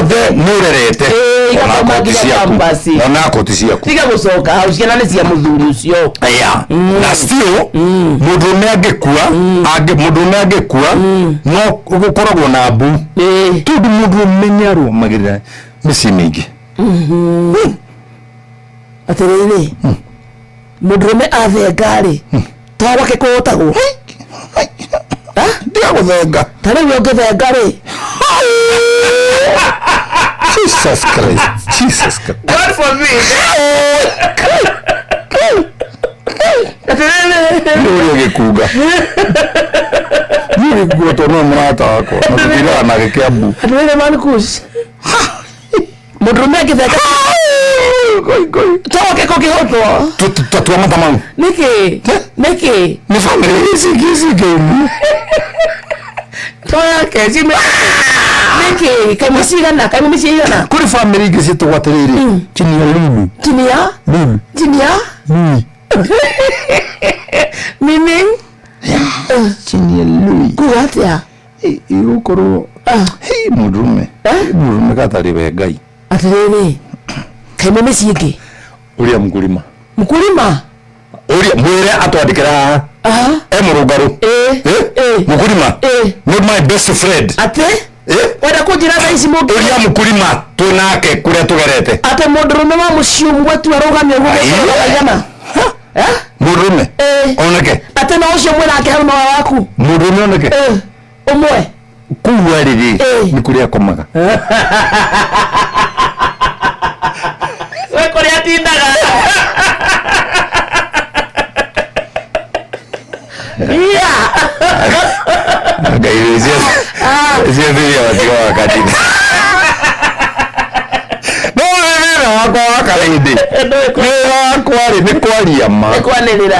othe murerete ona koti ciaku tiga gucoka hau ciana nĩ cia mũthuri ũcio na still mũndũrũme angĩkua no gũkoragwo na mbu tondũ mũndũrũme nĩarũmagĩrĩra mĩciĩ mĩingĩ atĩrĩrĩ mũndũrũme athenga-rĩ to gwake kũhotagwo ndiga gũthenga ta rĩu ũngĩthenga-rĩ Jesus Christ God forbid nĩũrĩa ũgĩkuga niĩ gĩkuo tondũ nĩ mũrata wakwa na tũtiraga na gĩkĩambu atĩrĩrĩ Marcus mũndũrũme angĩthenga to gwake kũngĩhotwo tatua mata mau nĩkĩ nĩ bamĩrĩ ici kĩũru to yake cime nĩkĩ kaimũ cigana kũrĩ bamĩrĩ ingĩ ciĩtũgwatĩrĩrĩ tinia lulu meaning tinia lulu kuga atĩa igũkorwo mũndũrũme gatarĩ we Ngai atĩrĩrĩ kaimũ mĩciĩ ĩngĩ ũrĩa mkulima ũrĩa mwĩre atwandĩkĩra mũrũngarũ mkulima not my best friend atĩ wenda kũnjĩra thaa ici mũndũ ũrĩa mkulima twĩnake kũrĩa tũgerete atĩ mũndũrũme wa mũciĩ ũmwe tu arũgamie ũguo gũkũrũgamia mũndũrũme oneke atĩ no ũcio mwĩnake hau no waku mũndũrũme oneke ũmwe kuua rĩrĩ nĩ kũrĩa akomaga we kũrĩa atindaga Ngai ciathiria watiga wakati no wĩra wakwa wa karĩndĩ wĩra wakwa rĩ nĩ kwaria ma nĩ kwanĩrĩra